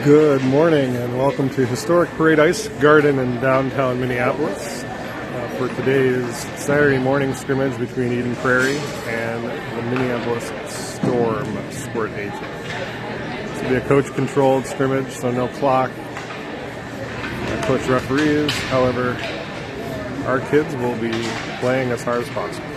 Good morning and welcome to historic Parade Ice Garden in downtown Minneapolis for today's Saturday morning scrimmage between Eden Prairie and the Minneapolis Storm Squirt agent. This will be a coach-controlled scrimmage, so no clock, coach referees. However, our kids will be playing as hard as possible.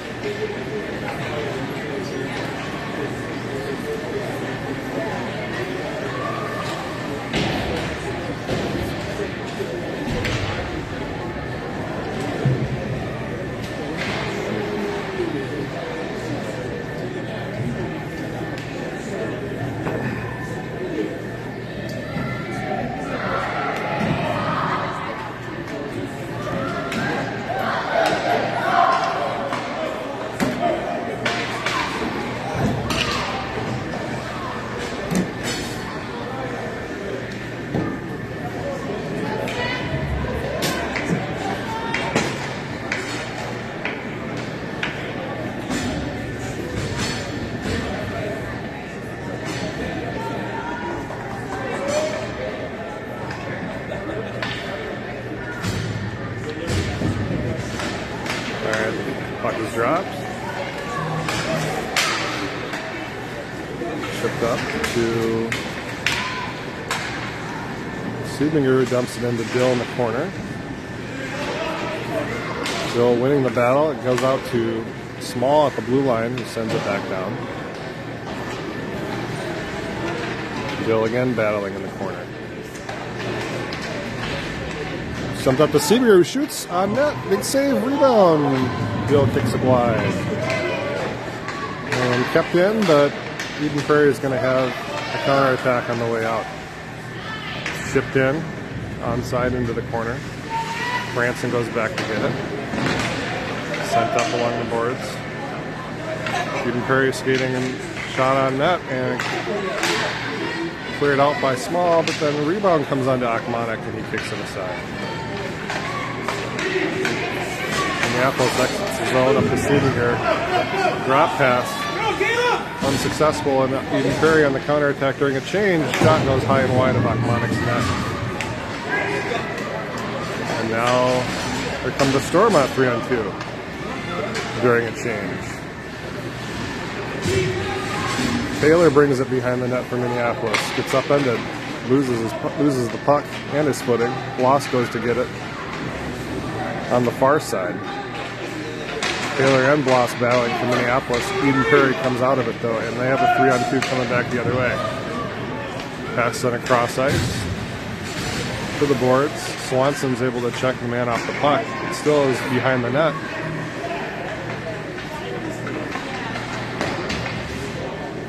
Puck is dropped. Shipped up to Subinger, who dumps it into Dill in the corner. Dill winning the battle. It goes out to Small at the blue line, who sends it back down. Dill again battling in the corner. Jumped up to Subinger, who shoots on net. Big save, rebound. Dill kicks it wide. And kept in, but Eden Prairie is going to have a counterattack on the way out. Shipped in, onside into the corner. Branson goes back to get it. Sent up along the boards. Eden Prairie skating and shot on net and cleared out by Small, but then the rebound comes onto Akmanek and he kicks it aside. Minneapolis exits the zone up the seating here. Drop pass. Unsuccessful, and Eden Prairie on the counterattack during a change. Shot goes high and wide of Akmanek's net. And now here comes the Storm on 3-on-2 during a change. Taylor brings it behind the net for Minneapolis. Gets upended. Loses the puck and his footing. Bloss goes to get it on the far side. Taylor and Bloss battling for Minneapolis. Eden Prairie comes out of it though, and they have a 3-on-2 coming back the other way. Pass on across ice to the boards. Swanson's able to check the man off the puck. It still is behind the net.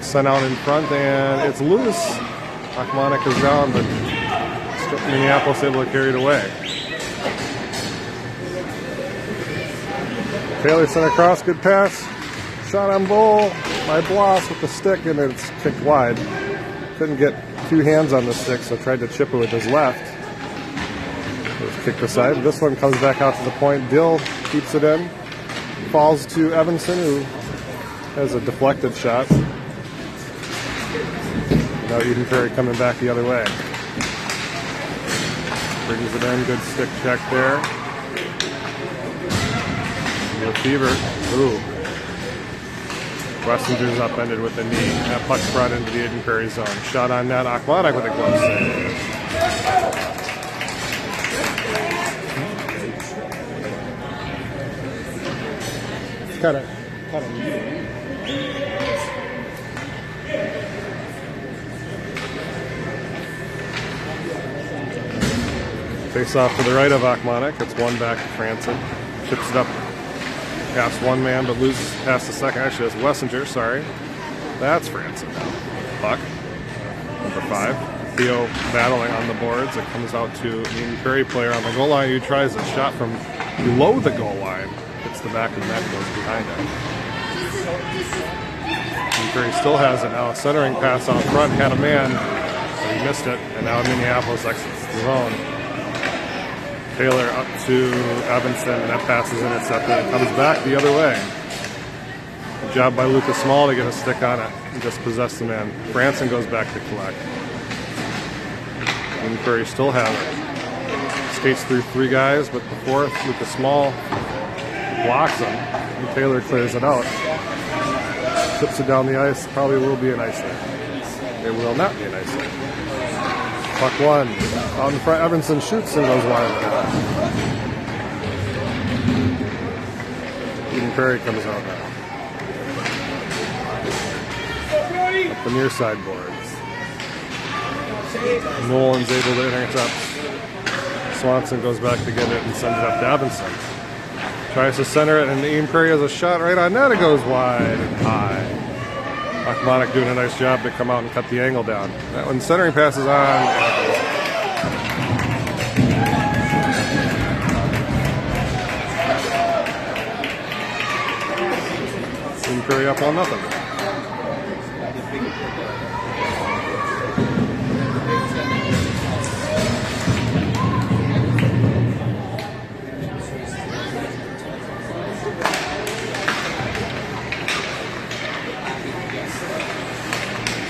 Sent out in front, and it's loose. Akmanek is down, but Minneapolis able to carry it away. Taylor sent across, good pass. Shot on goal by Bloss with the stick, and it's kicked wide. Couldn't get two hands on the stick, so tried to chip it with his left. It was kicked aside. This one comes back out to the point. Dill keeps it in. Falls to Evanson, who has a deflected shot. Now Eden Prairie coming back the other way. Brings it in, good stick check there. Fever. Ooh. Wessinger's upended with the knee. That puck's brought into the Eden Prairie zone. Shot on net. Akmanek with a glove save. It's kind of neat. Face off to the right of Akmanek. It's one back to Franson. Chips it up past one man, but loses past the second. Actually, that's Wessinger, sorry. That's Franson now. Puck. Number 5. Theo battling on the boards. It comes out to the Eden Prairie player on the goal line who tries a shot from below the goal line. Hits the back of the net and goes behind it. Eden Prairie still has it now. A centering pass out front. Had a man, but he missed it. And now Minneapolis exits the zone. Taylor up to Evanson, and that pass is intercepted and comes back the other way. Good job by Lucas Small to get a stick on it and just possess the man. Branson goes back to collect. Prairie still has it. Skates through 3 guys, but the 4th with the small blocks him. And Taylor clears it out. Tips it down the ice. Probably will be an icer. It will not be an icer. Puck 1. Out in front, Evanson shoots and goes wide. Eden Prairie comes out now. Up the near side boards. Nolan's able to intercept. Swanson goes back to get it and sends it up to Evanson. Tries to center it, and Eden Prairie has a shot right on net. It goes wide and high. Achmonic doing a nice job to come out and cut the angle down. That one centering pass is on. Eden Prairie up 1-0.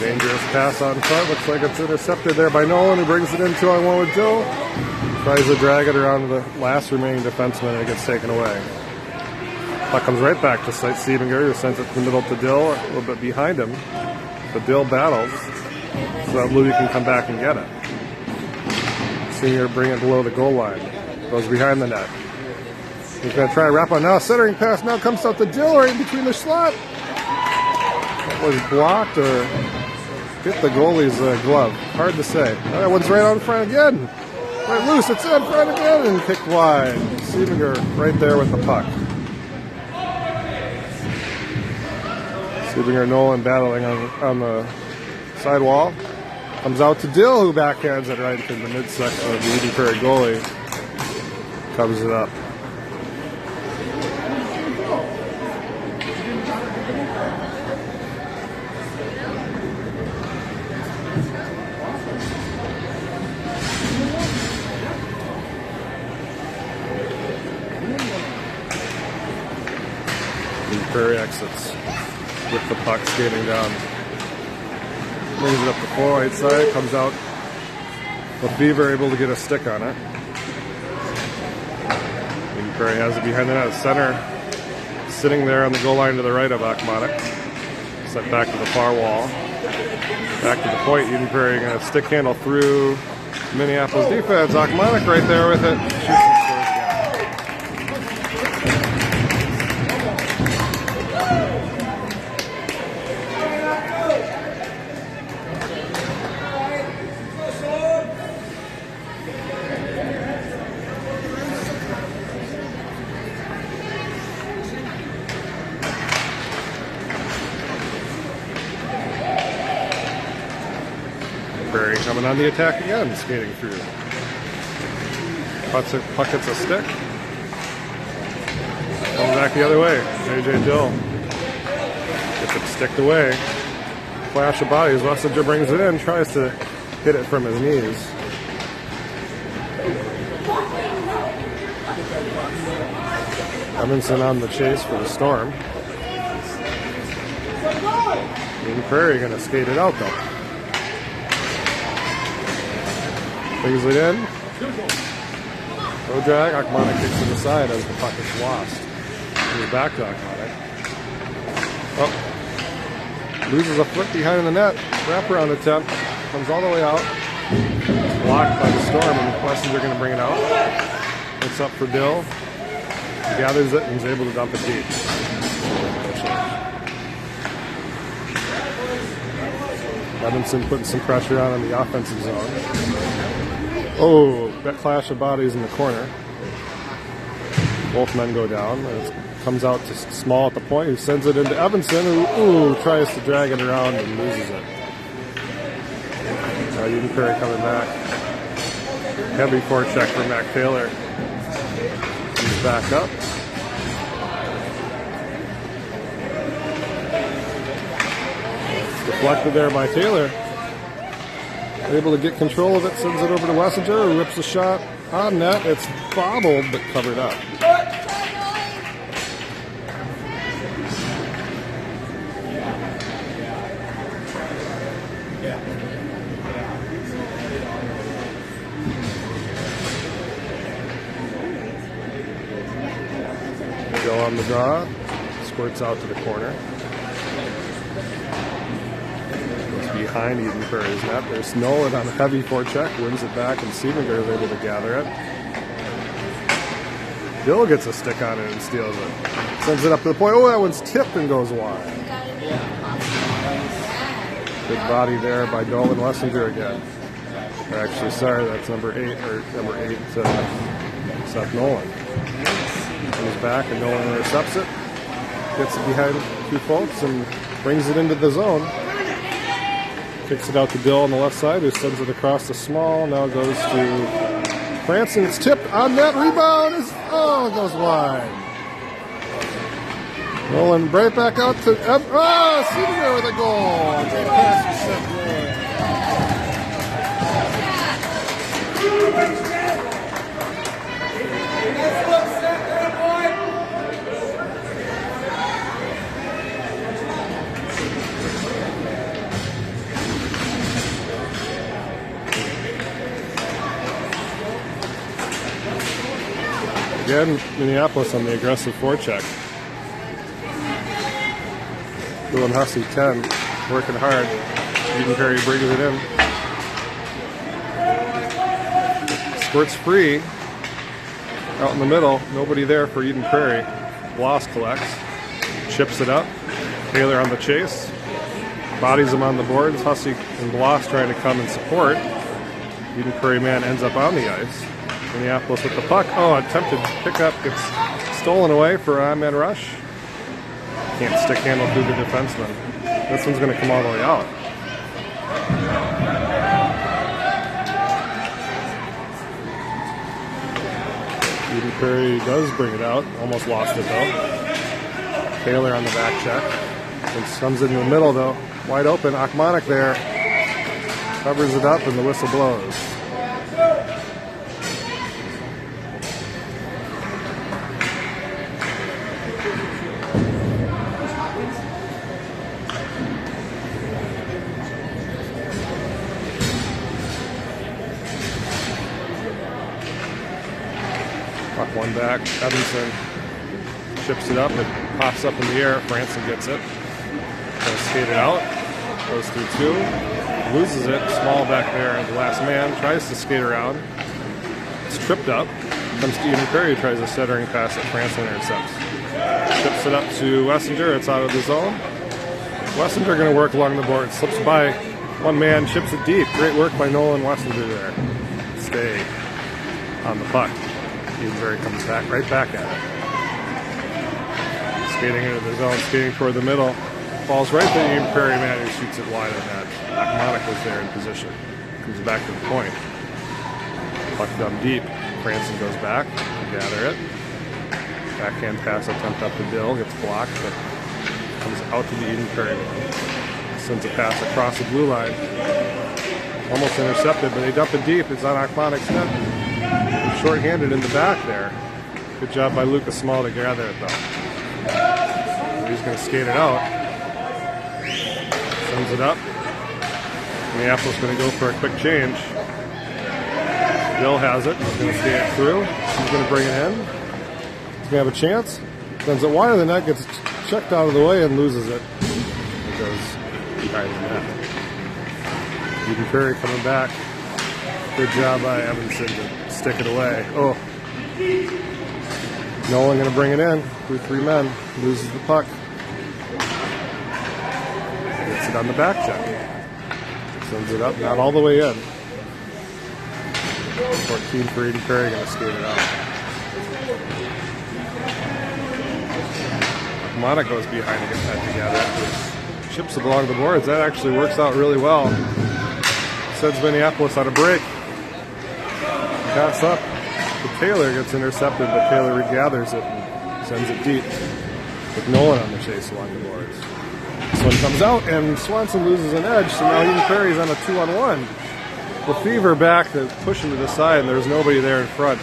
Dangerous pass on front. Looks like it's intercepted there by Nolan, who brings it in 2-on-1 with Joe. Tries to drag it around to the last remaining defenseman, and it gets taken away. Puck comes right back to Siebinger, who sends it to the middle to Dill, a little bit behind him. But Dill battles so that Louis can come back and get it. Senior bring it below the goal line. Goes behind the net. He's going to try to wrap on now. Centering pass now comes out to Dill right in between the slot. That was blocked or hit the goalie's glove. Hard to say. That one's right out in front again. Right loose. It's in front again and kicked wide. Siebinger right there with the puck. Siebinger and Nolan battling on the sidewall. Comes out to Dill, who backhands it right into the midsection of the Eden Prairie goalie. Covers it up. Prairie exits with the puck skating down. Brings it up the full right side, comes out. Lefevre able to get a stick on it. Eden Prairie has it behind the net. Center sitting there on the goal line to the right of Achmonic. Set back to the far wall. Back to the point. Eden Prairie going to stick handle through Minneapolis defense. Achmonic right there with it. Shoots and scores again. Prairie coming on the attack again, skating through. Puck hits a stick. Comes back the other way. JJ Dill gets it sticked away. Flash of bodies. Wessinger brings it in, tries to hit it from his knees. Evanson on the chase for the Storm. Eden Prairie going to skate it out though. Brings it in. No drag. Achmonic kicks to the side as the puck is lost. Moves back to Achmonic. Oh. Loses a foot behind the net. Wraparound attempt. Comes all the way out. Blocked by the Storm, and the Wessons are going to bring it out. It's up for Dill. Gathers it and is able to dump it deep. Evanson putting some pressure on the offensive zone. Oh, that clash of bodies in the corner. Both men go down. It comes out to Small at the point, who sends it into Evanson, who tries to drag it around and loses it. Eden Prairie coming back. Heavy forecheck for Mac Taylor. He's back up. Deflected there by Taylor. Able to get control of it, sends it over to Wessinger, who rips a shot on net. It's bobbled, but covered up. Bill on the draw. Squirts out to the corner. Goes behind Eden Prairie's net. There's Nolan on a heavy forecheck. Wins it back, and Seavinger is able to gather it. Bill gets a stick on it and steals it. Sends it up to the point. Oh, that one's tipped and goes wide. Good body there by Dolan Wessinger again. Or actually, sorry, that's number 8, Seth Nolan. Comes back and Nolan intercepts it. Gets it behind 2 folks and brings it into the zone. Kicks it out to Bill on the left side, who sends it across the small. Now it goes to Franson. It's tipped on that rebound. It goes wide. Nolan right back out to Seavinger with a goal. Great pass for Seth Again, Minneapolis on the aggressive forecheck. Doing Hussey 10, working hard. Eden Prairie brings it in. Squirt's free. Out in the middle, nobody there for Eden Prairie. Bloss collects, chips it up. Taylor on the chase. Bodies him on the boards. Hussey and Bloss trying to come and support. Eden Prairie man ends up on the ice. Minneapolis with the puck. Attempted pickup gets stolen away for Ahmed Rush. Can't stick handle through the defenseman. This one's going to come all the way out. Eden Prairie does bring it out. Almost lost it though. Taylor on the back check. And comes into the middle though. Wide open. Achmonic there. Covers it up and the whistle blows. Puck one back. Evanson chips it up. It pops up in the air. Franson gets it. Going to skate it out. Goes through 2. Loses it. Small back there. The last man tries to skate around. It's tripped up. Comes to Eden Prairie. Tries a centering pass that Franson intercepts. Chips it up to Wessinger. It's out of the zone. Wessinger going to work along the board. Slips by one man. Chips it deep. Great work by Nolan Wessinger there. Stay on the puck. Eden Prairie comes back, right back at it. Skating into the zone, skating toward the middle. Falls right to Eden Prairie man who shoots it wide of that. Achmonic was there in position. Comes back to the point. Puck done deep. Franson goes back to gather it. Backhand pass attempt up the Bill. Gets blocked, but comes out to the Eden Prairie man. Sends a pass across the blue line. Almost intercepted, but they dump it deep. It's on Achmonic's net. Short-handed in the back there. Good job by Lucas Small to gather it though. He's going to skate it out. Sends it up. Minneapolis going to go for a quick change. Bill has it. He's going to skate it through. He's going to bring it in. He's going to have a chance. Sends it wide of the net. Gets checked out of the way and loses it. It goes behind the net. Eden Prairie coming back. Good job by Evanson to stick it away. Nolan going to bring it in through 3 men. Loses the puck. Gets it on the back check. Sends it up, not all the way in. 14 for Eden Prairie, going to skate it out. Achmonic goes behind to get that together. Chips it along the boards. That actually works out really well. Sends Minneapolis on a break. Pass up to Taylor, gets intercepted, but Taylor regathers it and sends it deep with Nolan on the chase along the boards. This one comes out and Swanson loses an edge, so now Eden Prairie's on a 2-on-1. Lefevre back to push him to the side, and there's nobody there in front.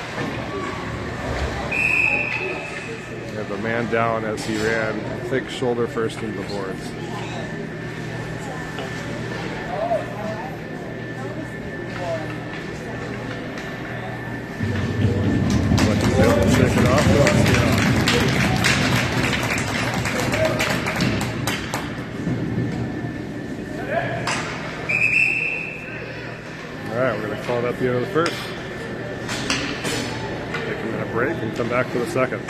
We have a man down as he ran thick shoulder first into the boards. Shake it off. the end of the first. Take a minute break and come back for the second.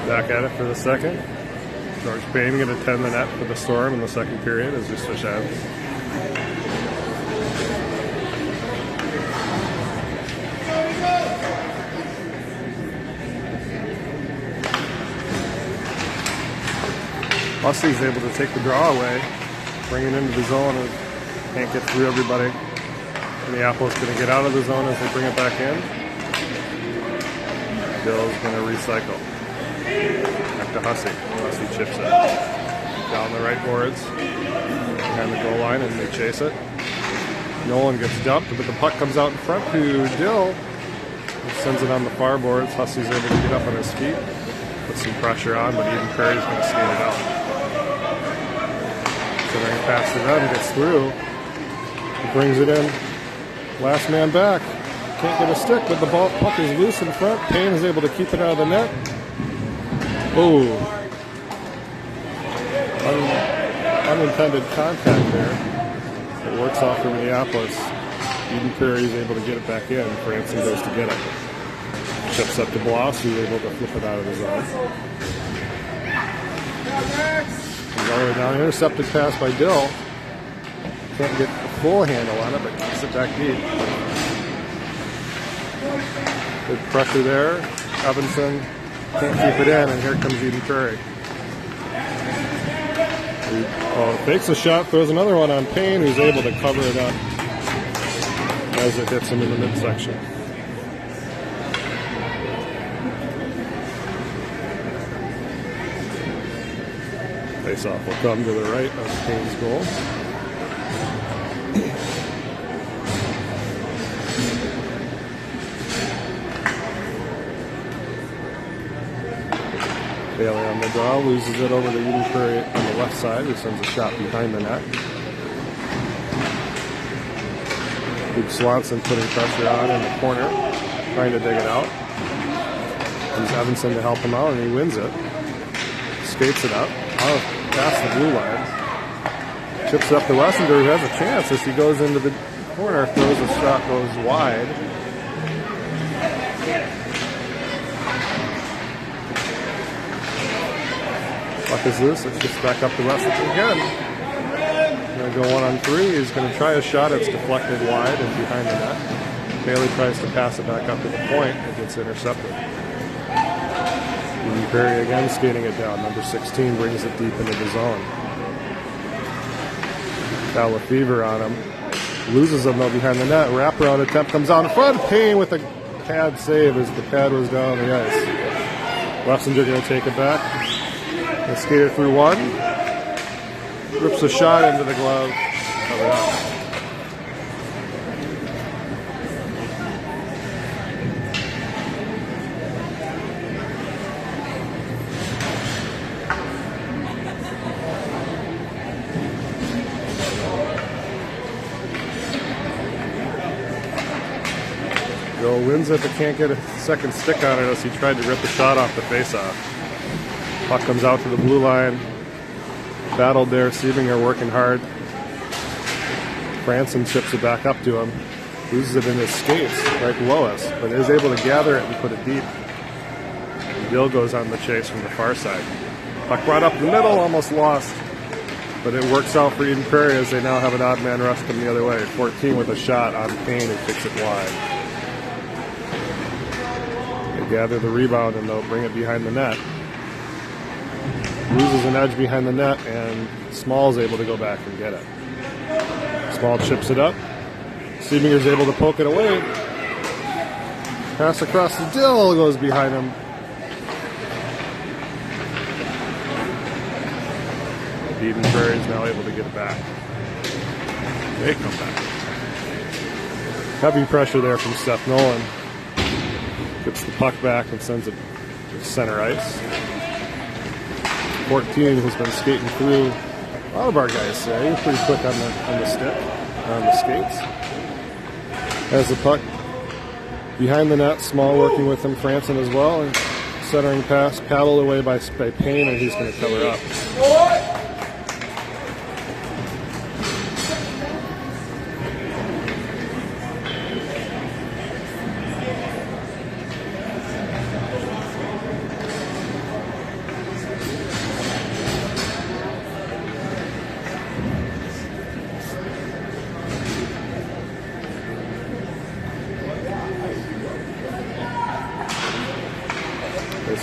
Back at it for the second. George Payne going to tend the net for the Storm in the second period as we switch ends. Hussey's able to take the draw away, bring it into the zone, and can't get through everybody. Minneapolis going to get out of the zone as they bring it back in. Bill's going to recycle. Back to Hussey. Hussey chips it. Down the right boards. Behind the goal line, and they chase it. Nolan gets dumped, but the puck comes out in front to Dill. He sends it on the far boards. Hussey's able to get up on his feet. Put some pressure on, but even Prairie's going to skate it out. So then he passes it out and gets through. He brings it in. Last man back. Can't get a stick, but the puck is loose in front. Payne is able to keep it out of the net. Oh, unintended contact there. It works off for Minneapolis. Eden Prairie is able to get it back in. Branson goes to get it. Chips up to Bloss, who's able to flip it out of the zone. Comes all the way down. Intercepted pass by Dill. Can't get a full handle on it, but keeps it back deep. Good pressure there. Evanson can't keep it in, and here comes Eden Prairie. Fakes a shot, throws another one on Payne, who's able to cover it up as it hits him in the midsection. Face-off will come to the right of Payne's goal. Bailey on the draw, loses it over to Eden Prairie on the left side, who sends a shot behind the net. Luke Swanson putting pressure on in the corner, trying to dig it out. Comes Evanson to help him out, and he wins it. Skates it up, past the blue line. Chips up to Wessinger, who has a chance as he goes into the corner, throws a shot, goes wide. Puck is loose. It's just back up to Wessinger again. Going to go 1-on-3. He's going to try a shot. It's deflected wide and behind the net. Bailey tries to pass it back up to the point. It gets intercepted. Eden Prairie again skating it down. Number 16 brings it deep into the zone. Got Lefevre on him. Loses him though behind the net. Wraparound attempt comes out in front. Payne with a pad save as the pad was down on the ice. Wessinger going to take it back. And skate it through one. Rips a shot into the glove. Cover up. Bill wins it, but can't get a second stick on it as he tried to rip the shot off the face-off. Puck comes out to the blue line. Battled there, Siebinger working hard. Franson chips it back up to him. Loses it in his skates right below us, but is able to gather it and put it deep. And Bill goes on the chase from the far side. Puck brought up the middle, almost lost. But it works out for Eden Prairie as they now have an odd man rush come the other way. 14 with a shot on Payne and kicks it wide. They gather the rebound and they'll bring it behind the net. Loses an edge behind the net, and Small's able to go back and get it. Small chips it up. Siebinger's able to poke it away. Pass across the Dill goes behind him. Eden Prairie is now able to get it back. They come back. Heavy pressure there from Seth Nolan. Gets the puck back and sends it to center ice. 14 has been skating through a lot of our guys today. He's pretty quick on the stick, on the skates. Has the puck behind the net. Small working with him, Franson as well. And centering pass, paddled away by Payne, and he's going to cover up.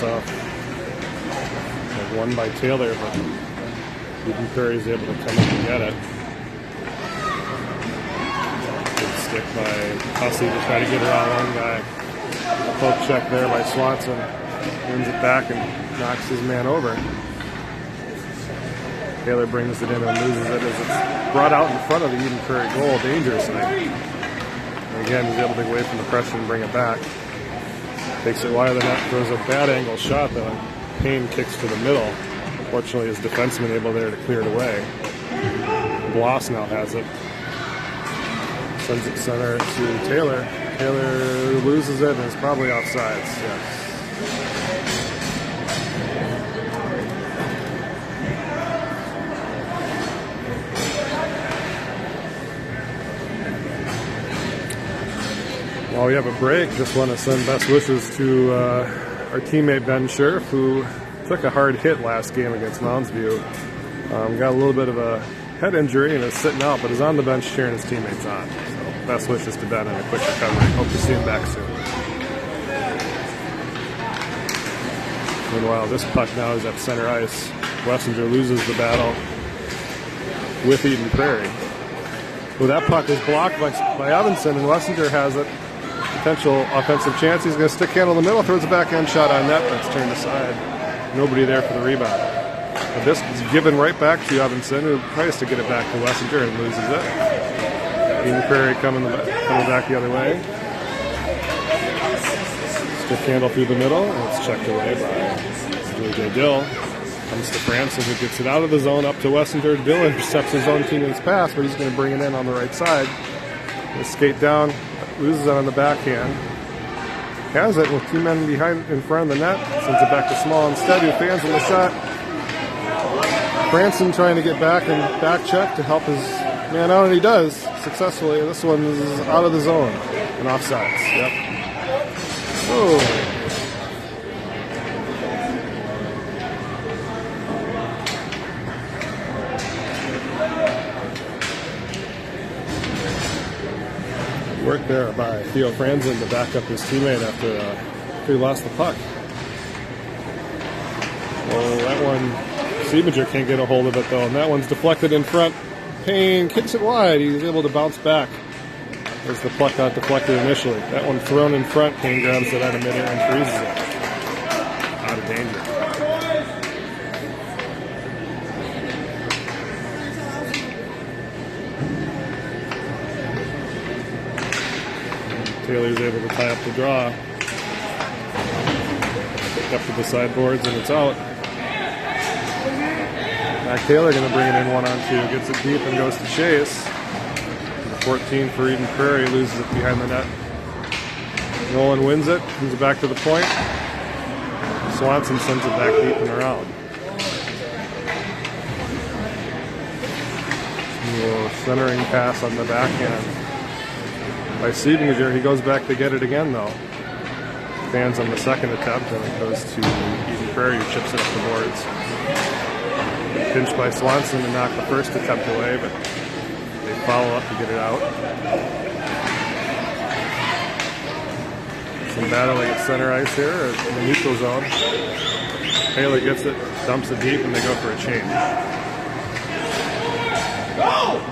Off. Won by Taylor, but Eden Prairie is able to come up and get it. Good stick by Hussey to try to get around one guy. A poke check there by Swanson. Wins it back and knocks his man over. Taylor brings it in and loses it as it's brought out in front of the Eden Prairie goal dangerously. And again, he's able to get away from the pressure and bring it back. Takes it wide of the net, throws a bad angle shot though, and Payne kicks to the middle. Fortunately, his defenseman able there to clear it away. Bloss now has it. Sends it center to Taylor. Taylor loses it and is probably offsides. Yes. While we have a break, just want to send best wishes to our teammate Ben Scherf, who took a hard hit last game against Mounds View. Got a little bit of a head injury and is sitting out, but is on the bench cheering his teammates on. So best wishes to Ben and a quick recovery. Hope to see him back soon. Meanwhile, this puck now is at center ice. Wessinger loses the battle with Eden Prairie. Well, that puck is blocked by Evanson, and Wessinger has it. Potential offensive chance. He's going to stick handle in the middle, throws a backhand shot on net, but it's turned aside. Nobody there for the rebound. But this is given right back to Evanson, who tries to get it back to Wessinger and loses it. Eden Prairie coming back the other way. Stick handle through the middle, and it's checked away by J.J. Dill. Comes to Franson, who gets it out of the zone up to Wessinger. Dill intercepts his own teammate's pass, but he's going to bring it in on the right side. They skate down. Loses it on the backhand. Has it with two men in front of the net. Sends it back to Small instead, who fans with the shot. Franson trying to get back and back check to help his man out, and he does successfully. This one is out of the zone and offsides. Yep. Oh. Work there by Theo Franzen to back up his teammate after he lost the puck. Well, that one, Siebinger can't get a hold of it though, and that one's deflected in front. Payne kicks it wide. He's able to bounce back as the puck got deflected initially. That one thrown in front. Payne grabs it out of midair and freezes it. Out of danger. Taylor's able to tie up the draw. Picked up to the sideboards and it's out. Mac Taylor going to bring it in 1-on-2. Gets it deep and goes to chase. The 14 for Eden Prairie loses it behind the net. Nolan wins it, comes back to the point. Swanson sends it back deep and around. Centering pass on the backhand by Siebinger. He goes back to get it again, though. Fans on the second attempt, and it goes to Eden Prairie, who chips it up the boards. Pinched by Swanson to knock the first attempt away, but they follow up to get it out. Some battling at center ice here in the neutral zone. Taylor gets it, dumps it deep, and they go for a change. Go!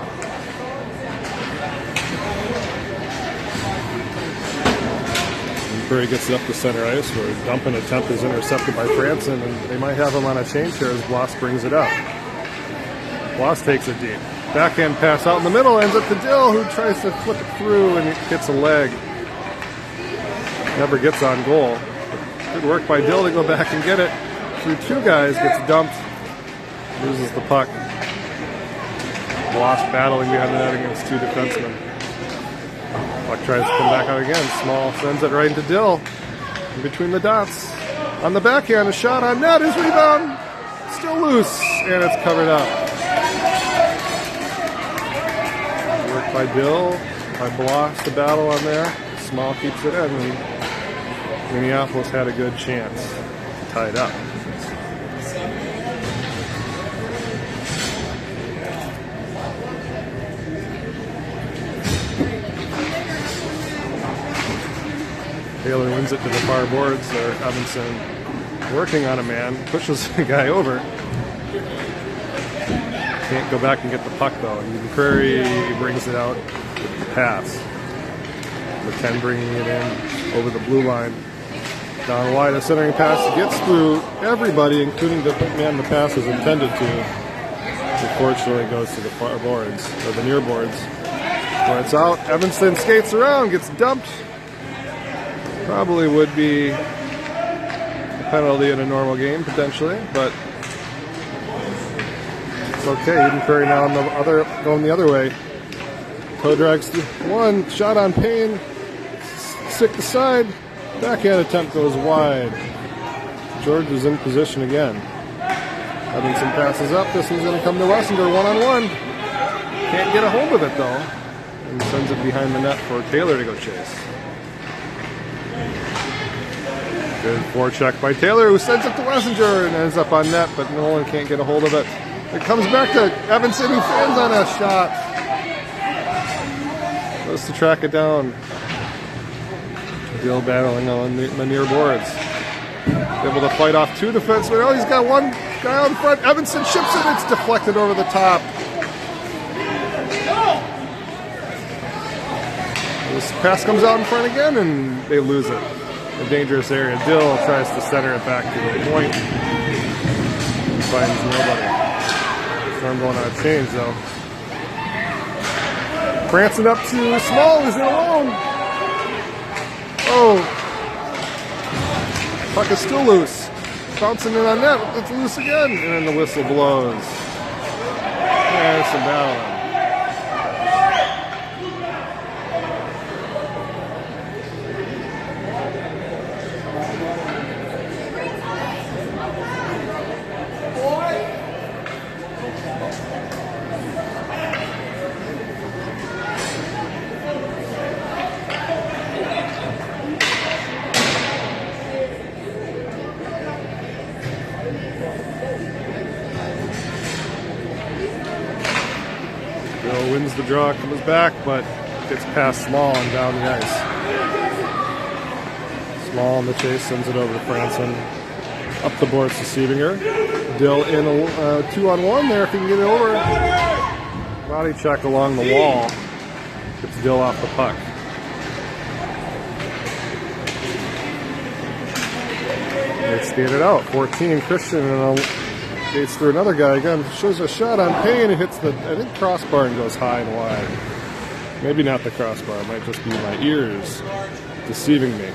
Prairie gets it up to center ice, where a dumping attempt is intercepted by Franson, and they might have him on a change here as Bloss brings it up. Bloss takes it deep. Backhand pass out in the middle, ends up to Dill, who tries to flip it through and hits a leg. Never gets on goal. Good work by Dill to go back and get it through two guys, gets dumped, loses the puck. Bloss battling behind the net against two defensemen. Puck tries to come back out again. Small sends it right into Dill. In between the dots. On the backhand, a shot on net. His rebound. Still loose. And it's covered up. Work by Dill. By Bloss to battle on there. Small keeps it in. And Minneapolis had a good chance to tie it up. Taylor wins it to the far boards there. Evanson working on a man, pushes the guy over. Can't go back and get the puck though. And Prairie brings it out with the pass. The 10 bringing it in over the blue line. Down wide, a centering pass gets through everybody, including the man the pass was intended to. Unfortunately, goes to the far boards, or the near boards. Where it's out, Evanston skates around, gets dumped. Probably would be a penalty in a normal game, potentially, but it's okay. Eden Prairie now on the going the other way. Toe drags through one, shot on Payne, stick the side, backhand attempt goes wide. George is in position again. Evanson passes up, this one's going to come to Wessinger, one-on-one. Can't get a hold of it though, and sends it behind the net for Taylor to go chase. Good forecheck by Taylor, who sends it to Wessinger and ends up on net, but Nolan can't get a hold of it. It comes back to Evanson, who fans on a shot. Goes to track it down. Dill battling on the near boards. Able to fight off two defensemen. Oh, he's got one guy out in front. Evanson chips it. It's deflected over the top. This pass comes out in front again, and they lose it. A dangerous area. Dill tries to center it back to the point. Finds nobody. Storm going on a change, though. Prancing up to Small, is in alone. Oh. Puck is still loose. Bouncing in on net. It's loose again. And then the whistle blows. There's some battling. Wins the draw, comes back, but gets past Small and down the ice. Small on the chase, sends it over to Franson. Up the boards to Siebinger. Dill in a 2-on-1 there if he can get it over. Body check along the wall. Gets Dill off the puck. They skated out. 14, Christian, and skates through another guy again. Shows a shot on Payne. It hits the, I think, crossbar and goes high and wide. Maybe not the crossbar. It might just be my ears deceiving me.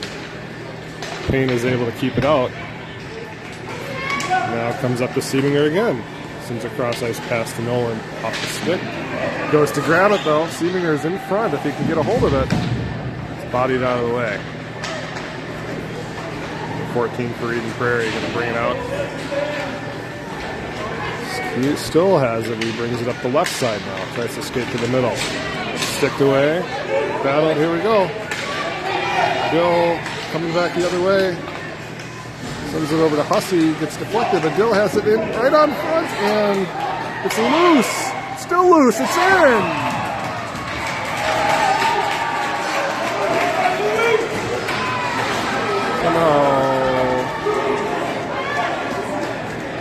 Payne is able to keep it out. Now it comes up to Siebinger again. Sends a cross ice pass to Nolan off the stick. Goes to grab it though. Siebinger is in front if he can get a hold of it. It's bodied out of the way. 14 for Eden Prairie. Going to bring it out. He still has it. He brings it up the left side now. Tries to skate to the middle. Sticked away. Battle. Here we go. Dill coming back the other way. Sends it over to Hussey. Gets deflected, but Dill has it in right on front, and it's loose. Still loose. It's in.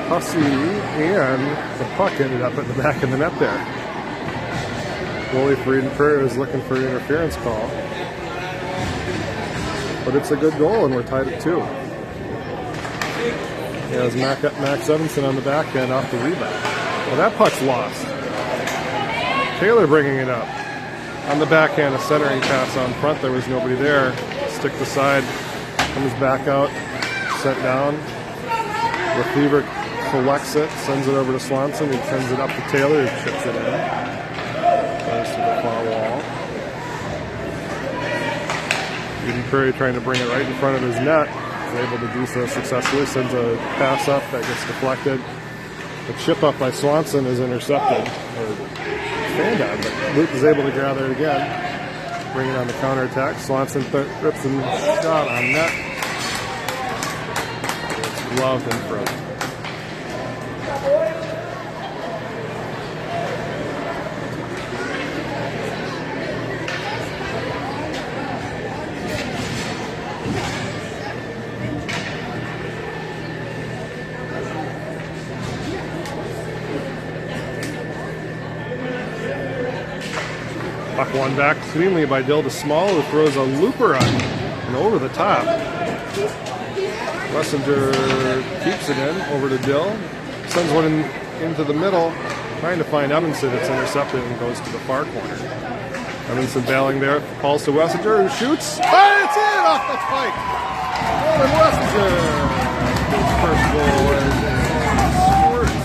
Hussey and the puck ended up at the back of the net there. Goalie for Eden Prairie was looking for an interference call. But it's a good goal, and we're tied at 2. There's Max Evanson on the backhand off the rebound. Well, that puck's lost. Taylor bringing it up. On the backhand, a centering pass on front. There was nobody there. Stick to side. Comes back out. Sent down. Lefevre collects it. Sends it over to Swanson. He sends it up to Taylor. He chips it in. Goes to the far wall. Eden Prairie trying to bring it right in front of his net. Is able to do so successfully. Sends a pass up that gets deflected. The chip up by Swanson is intercepted. Or stand on, but Luke is able to gather it again. Bring it on the counterattack. Swanson rips and shot on net. It's gloved in front. Puck won back cleanly by Dill to Small, who throws a looper on and over the top. Wessinger keeps it in, over to Dill. Sends one into the middle, trying to find Evanson. It's intercepted and goes to the far corner. Evanson bailing there, falls to Wessinger, who shoots. And it's in off the spike! Roland Wessinger! His first goal is Squirt.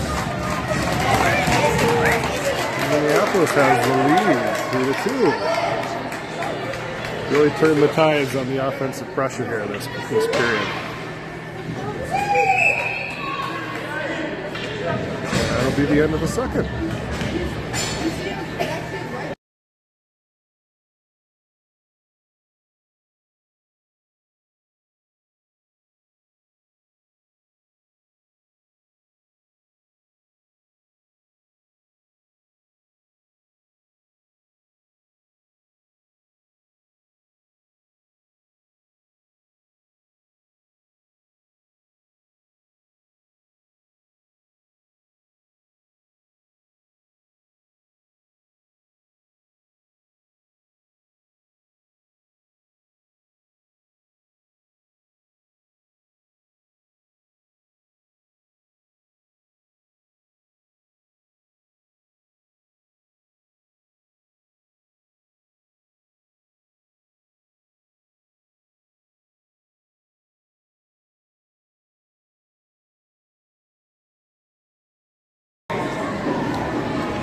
Minneapolis has the lead. 3-2. Really turned the tides on the offensive pressure here this period. That'll be the end of the second.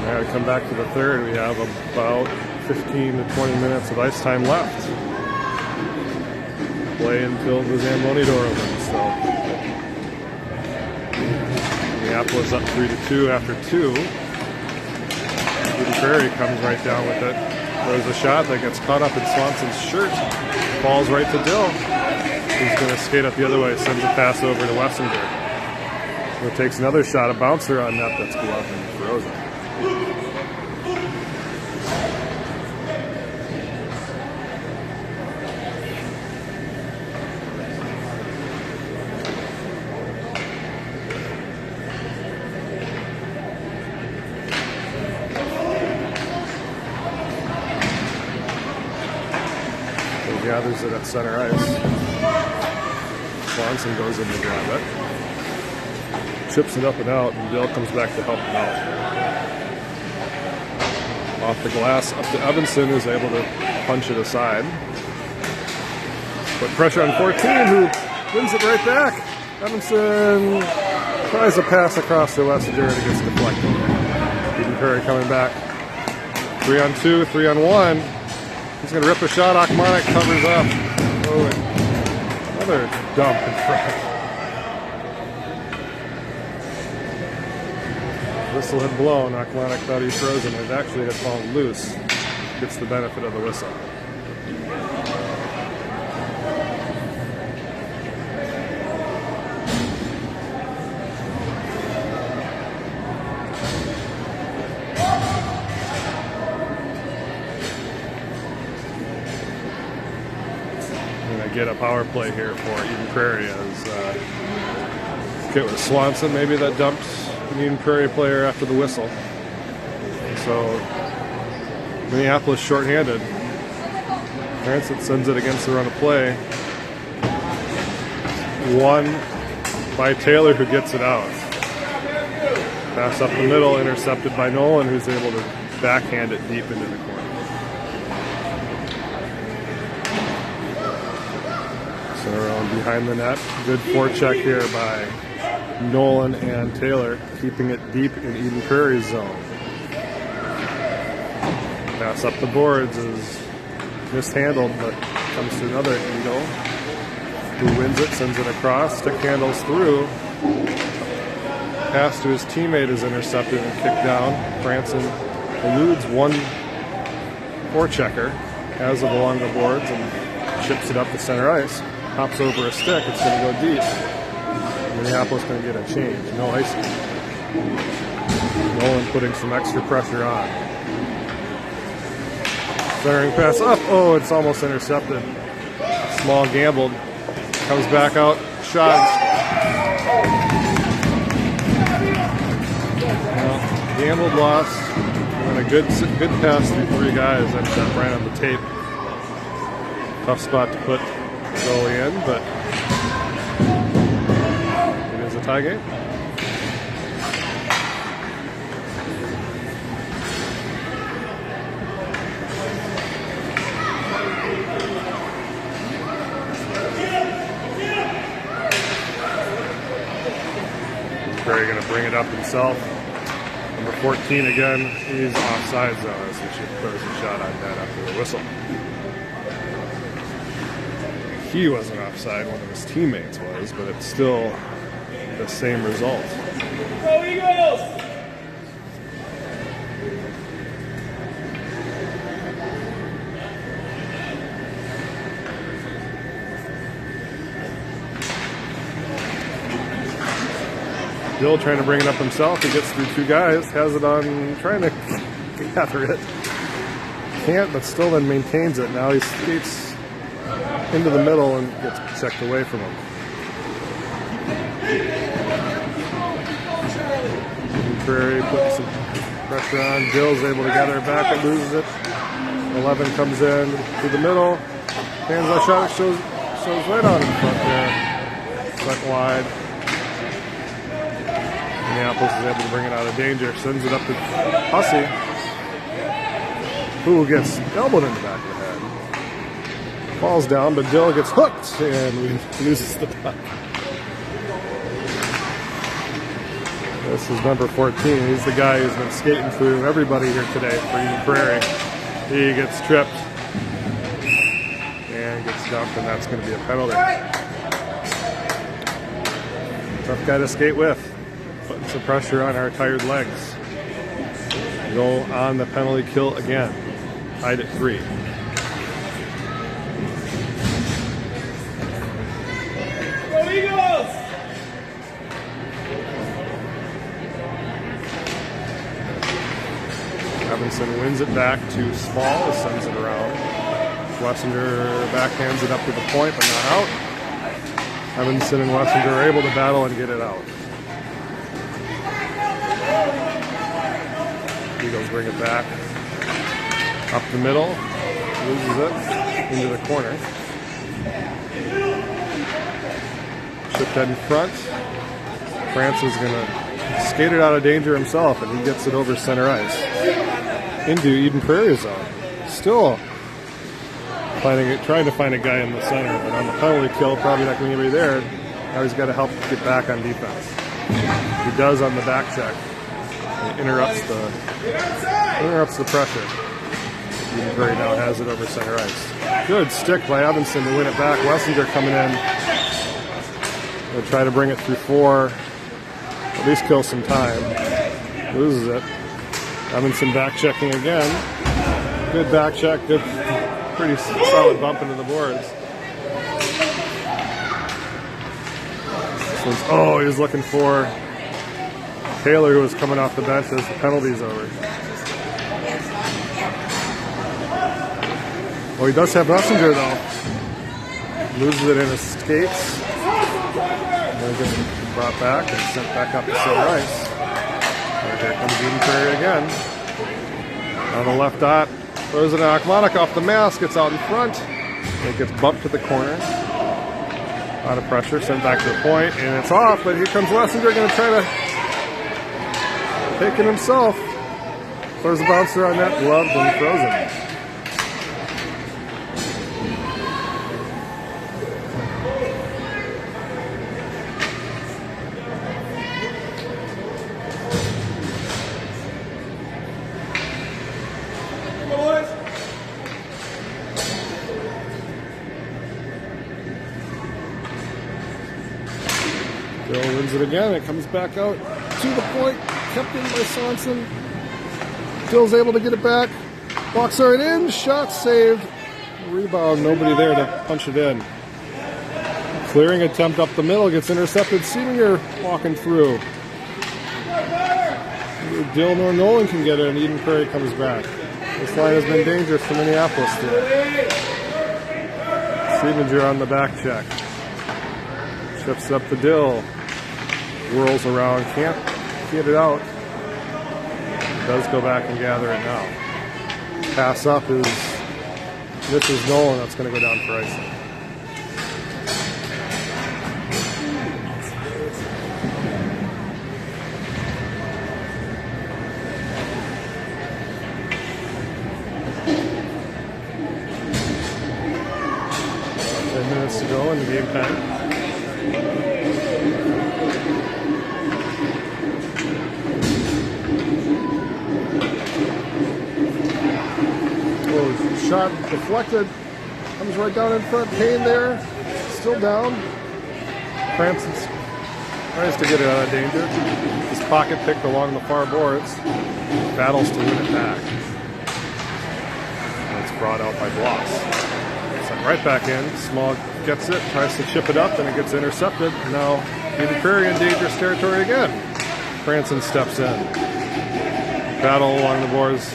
Now to come back to the third, we have about 15 to 20 minutes of ice time left. Play until the Zamboni door opens. So Minneapolis up 3-2 after 2. Eden Prairie comes right down with it. There's a shot that gets caught up in Swanson's shirt. Falls right to Dill. He's going to skate up the other way. Sends a pass over to Wessinger. It takes another shot, a bouncer on net that's gloved and frozen. He gathers it at center ice. Swanson goes in to grab it. Chips it up and out, and Dill comes back to help him out. Off the glass, up to Evanson, who's able to punch it aside. Put pressure on 14, who wins it right back. Evanson tries a pass across to Wessinger, and it gets deflected. Eden Prairie coming back. 3-on-2, 3-on-1. He's going to rip a shot. Akmanik covers up. Oh, another dump in front. Whistle had blown. Aklonic thought he frozen. It actually had fallen loose. Gets the benefit of the whistle. Get a power play here for Eden Prairie as it was Swanson maybe that dumped an Eden Prairie player after the whistle. And so Minneapolis shorthanded. Francis sends it against the run of play. One by Taylor, who gets it out. Pass up the middle, intercepted by Nolan, who's able to backhand it deep into the corner. Around behind the net. Good forecheck here by Nolan and Taylor, keeping it deep in Eden Prairie's zone. Pass up the boards is mishandled, but comes to another Eagle, who wins it, sends it across, stick handles through. Pass to his teammate is intercepted and kicked down. Franson eludes one forechecker, has it along the boards, and chips it up the center ice. Hops over a stick, it's going to go deep. Minneapolis going to get a change. No icing. Nolan putting some extra pressure on. Centering pass up. Oh, it's almost intercepted. Small gambled. Comes back out. Shot. Well, gambled, lost. And a good pass through three guys. Ended up right on the tape. Tough spot to put goalie in, but it is a tie game. Prairie going to bring it up himself. Number 14 again, he's offside zone as he throws a shot on net after the whistle. He wasn't offside, one of his teammates was, but it's still the same result. Go Eagles! Bill trying to bring it up himself. He gets through two guys, has it on, trying to gather it. Can't, but still then maintains it. Now he skates into the middle and gets checked away from him. Prairie puts some pressure on. Bill's able to gather it back and loses it. 11 comes in to the middle. Hands that shot, shows right on in front there. Set wide. Minneapolis is able to bring it out of danger. Sends it up to Hussey, who gets elbowed in the back of the head. Falls down, but Dill gets hooked and loses the puck. This is number 14. He's the guy who's been skating through everybody here today for Eden Prairie. He gets tripped and gets dumped, and that's going to be a penalty. Tough guy to skate with. Putting some pressure on our tired legs. Go on the penalty kill again. Tied at 3. Go Eagles! Evanson wins it back to Small, sends it around. Wessinger backhands it up to the point, but not out. Evanson and Wessinger are able to battle and get it out. Eagles bring it back up the middle, loses it into the corner. Chipped in front. Francis is going to skate it out of danger himself, and he gets it over center ice into Eden Prairie zone. Still trying to find a guy in the center, but on the penalty kill, probably not going to be there. Now he's got to help get back on defense. He does on the back check. It interrupts the pressure. Eden Prairie now has it over center ice. Good stick by Evanson to win it back. Wessinger coming in. They'll try to bring it through 4. At least kill some time. Loses it. Evanson back checking again. Good back check, good, pretty solid bump into the boards. Oh, he was looking for Taylor, who was coming off the bench as the penalty's over. Well, he does have Messenger though. Loses it in his skates. Then gets brought back and sent back up to center ice. And here comes Eden Prairie again. On the left dot, throws it an Akmanik off the mask, gets out in front. And it gets bumped to the corner. A lot of pressure, sent back to the point, and it's off, but here comes Lessinger, going to try to take it himself. Throws the bouncer on net, gloved and frozen. Bill wins it again. It comes back out to the point. Kept in by Swanson. Bill's able to get it back. Walks right in. Shot saved. Rebound. Nobody there to punch it in. Clearing attempt up the middle. Gets intercepted. Senior walking through. Neither Dill nor Nolan can get it, and Eden Prairie comes back. This line has been dangerous for Minneapolis today. Siebinger on the back check. Chips up the Dill. Whirls around, can't get it out. Does go back and gather it now. Pass up is misses Nolan. That's going to go down for icing. To go in the game time. Oh, shot deflected. Comes right down in front. Payne there. Still down. Francis tries to get it out of danger. His pocket picked along the far boards. Battles to win it back. And it's brought out by Bloss. Right back in. Small gets it, tries to chip it up, and it gets intercepted. Now, Eden Prairie in dangerous territory again. Franson steps in. Battle along the boards.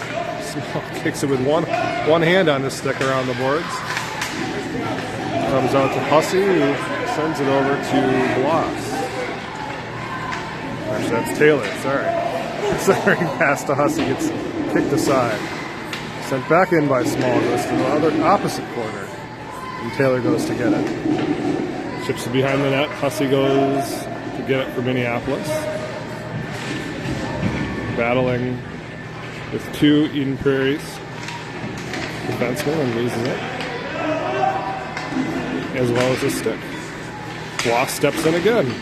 Small kicks it with one hand on his stick around the boards. Comes out to Hussey, who sends it over to Bloss. Actually, that's Taylor, sorry. Sorry, pass to Hussey, gets kicked aside. Sent back in by Small, goes to the other opposite corner. And Taylor goes to get it. Chips it behind the net. Hussey goes to get it for Minneapolis. Battling with two Eden Prairie's defensemen and loses it. As well as his stick. Bloss steps in again.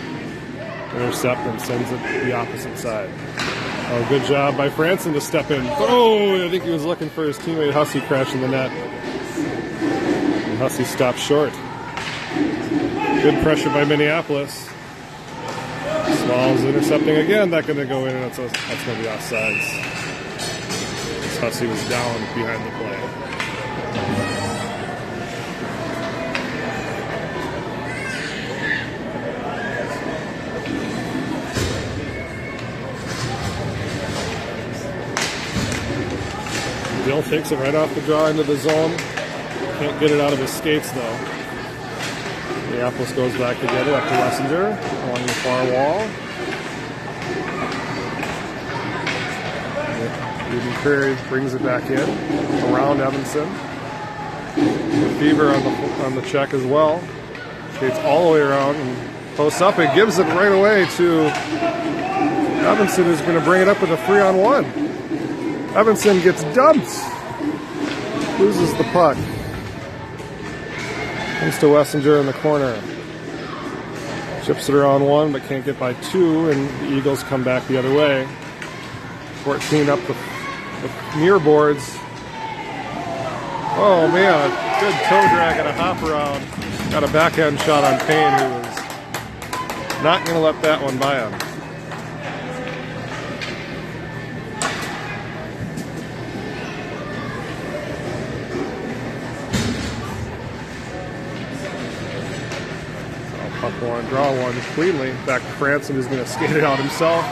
Intercept and sends it to the opposite side. Oh, good job by Franson to step in. Oh, I think he was looking for his teammate Hussey crashing the net. Hussey stopped short. Good pressure by Minneapolis. Small's intercepting again. That's going to go in, and that's going to be offsides. Hussey was down behind the play. Bill takes it right off the draw into the zone. Can't get it out of his skates, though. Minneapolis goes back to get it up to Lessinger along the far wall. Eden Prairie brings it back in around Evanson. Fever on the check as well. Skates all the way around and posts up and gives it right away to Evanson, who's going to bring it up with a 3-on-1. Evanson gets dumped. Loses the puck. Comes to Wessinger in the corner. Chips it around one, but can't get by two, and the Eagles come back the other way. 14 up the near boards. Oh man, a good toe drag and a hop around. Got a backhand shot on Payne, who was not going to let that one by him. draw one cleanly. Back to Franson, who's going to skate it out himself.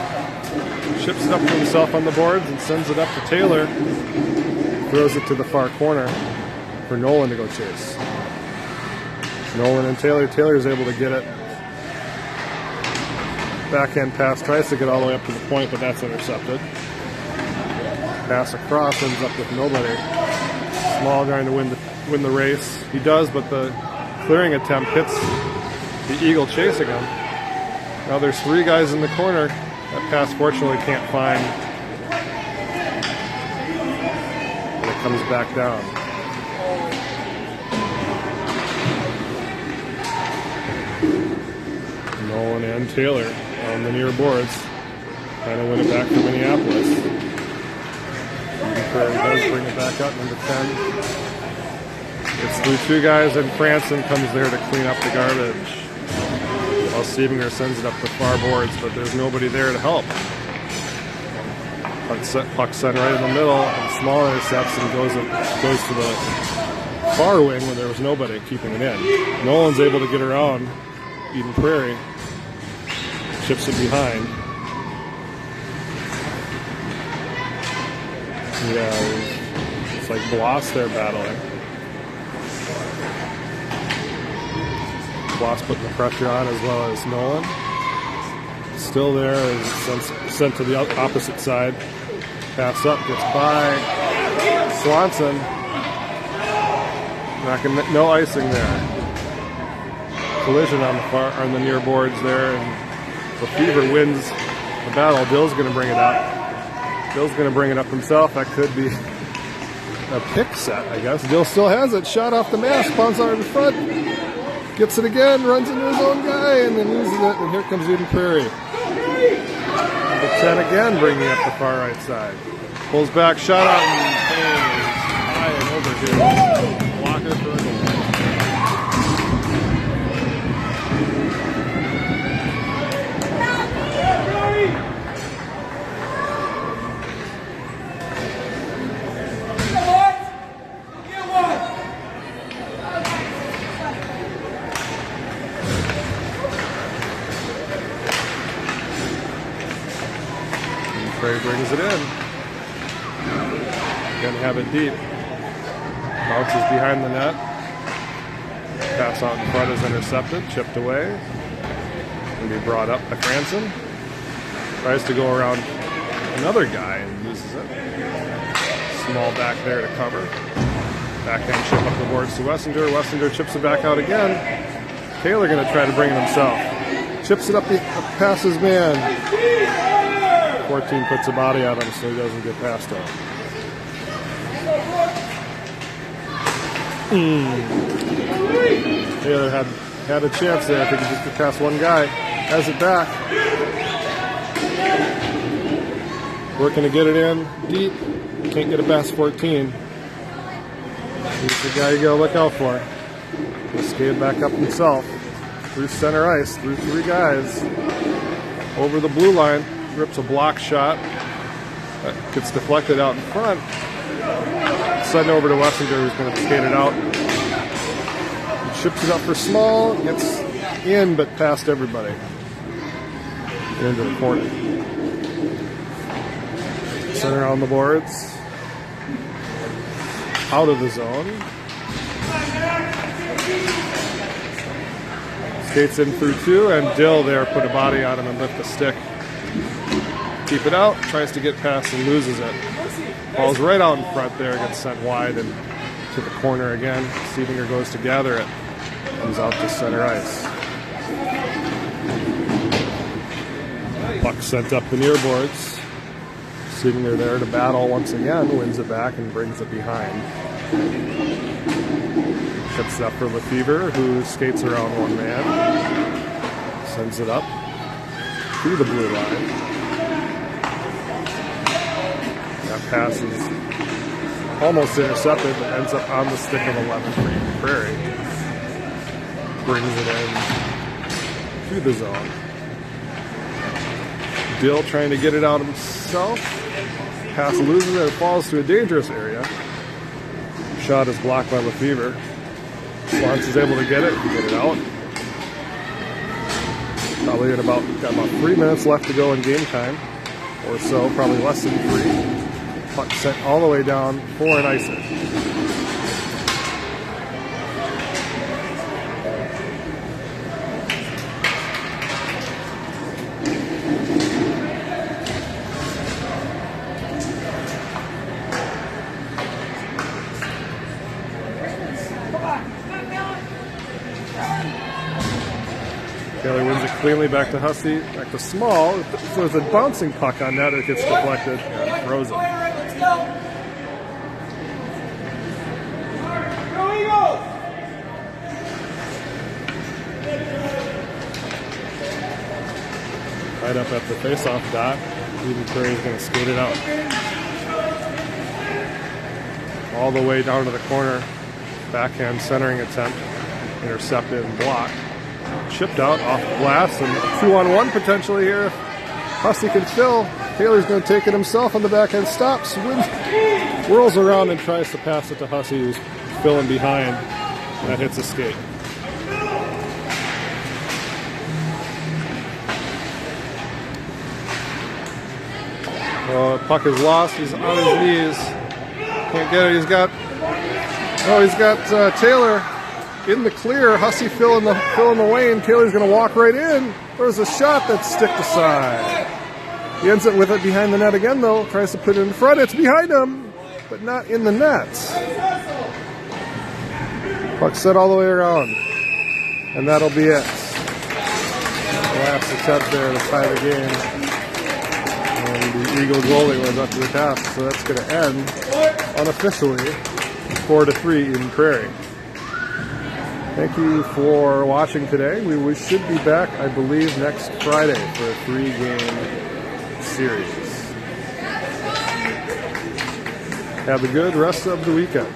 Chips it up to himself on the boards and sends it up to Taylor. Throws it to the far corner for Nolan to go chase. Nolan and Taylor. Taylor's able to get it. Backhand pass, tries to get all the way up to the point, but that's intercepted. Pass across, ends up with nobody. Small trying to win the race. He does, but the clearing attempt hits the Eagle chasing him. Now there's 3 guys in the corner. That pass fortunately can't find. And it comes back down. Nolan and Taylor on the near boards. Trying to win it back for Minneapolis. Prairie does bring it back up, number 10. It's through 2 guys, and Franson comes there to clean up the garbage. While Stiebinger sends it up the far boards, but there's nobody there to help. Puck sent right in the middle, and Small intercepts and goes to the far wing where there was nobody keeping it in. Nolan's able to get around Eden Prairie. Chips it behind. Yeah, it's like Bloss there battling. Bloss putting the pressure on as well as Nolan. Still there, is sent to the opposite side. Pass up, gets by Swanson. No icing there. Collision on the near boards there, and Lefevre wins the battle. Dill's going to bring it up. Dill's going to bring it up himself. That could be a pick set, I guess. Dill still has it. Shot off the mask. Ponsar in front. Gets it again. Runs into his own guy and then loses it. And here comes Eden Prairie. Number 10 again bringing up the far right side. Pulls back. Shot out and hangs high and over here. Blocker for a goal. Prairie brings it in. Gonna have it deep. Bounces behind the net. Pass out in front is intercepted, chipped away. Gonna be brought up by Franson. Tries to go around another guy and loses it. Small back there to cover. Backhand chip up the boards to Wessinger. Wessinger chips it back out again. Taylor gonna try to bring it himself. Chips it up past his man. 14 puts a body on him so he doesn't get past him. Taylor had a chance there if he could just get past one guy. Has it back. Working to get it in deep. Can't get it past 14. He's the guy you gotta look out for. He'll skate back up himself. Through center ice, through 3 guys. Over the blue line. Rips a block shot. That gets deflected out in front. Send over to Wessinger, who's going to skate it out. He chips it up for Small. Gets in, but past everybody. Into the corner. Center on the boards. Out of the zone. Skates in through 2, and Dill there put a body on him and lift the stick. Keep it out, tries to get past and loses it. Falls right out in front there, gets sent wide and to the corner again. Stiebinger goes to gather it. Comes out to center ice. Puck sent up the near boards. Stiebinger there to battle once again, wins it back and brings it behind. Chips it up for Lefevre, who skates around one man. Sends it up to the blue line. That pass is almost intercepted, but ends up on the stick of 11 for Eden Prairie. Brings it in to the zone. Dill trying to get it out himself. Pass loses it, it falls to a dangerous area. Shot is blocked by Lefevre. Swans is able to get it out. Probably got about 3 minutes left to go in game time, or so, probably less than 3. Puck sent all the way down for an icer. Taylor wins it cleanly back to Hussey, back to Small. If there's a bouncing puck on net, it gets deflected and throws it. Right up at the face-off dot. Prairie is going to skate it out. All the way down to the corner. Backhand centering attempt. Intercepted and blocked. Chipped out off the glass, and 2-on-1 potentially here. Hussey can fill. Taylor's going to take it himself on the backhand. Stops, whirls around and tries to pass it to Hussey, who's filling behind. That hits a skate. Puck is lost. He's on his knees. Can't get it. He's got Taylor in the clear. Hussey filling the lane. Taylor's going to walk right in. There's a shot that's sticked aside. He ends up with it behind the net again, though. Tries to put it in front. It's behind him, but not in the net. Puck set all the way around, and that'll be it. The last attempt there to tie the game, and the Eagle goalie was up to the task. So that's going to end unofficially 4-3 in Prairie. Thank you for watching today. We should be back, I believe, next Friday for a 3-game series. Have a good rest of the weekend.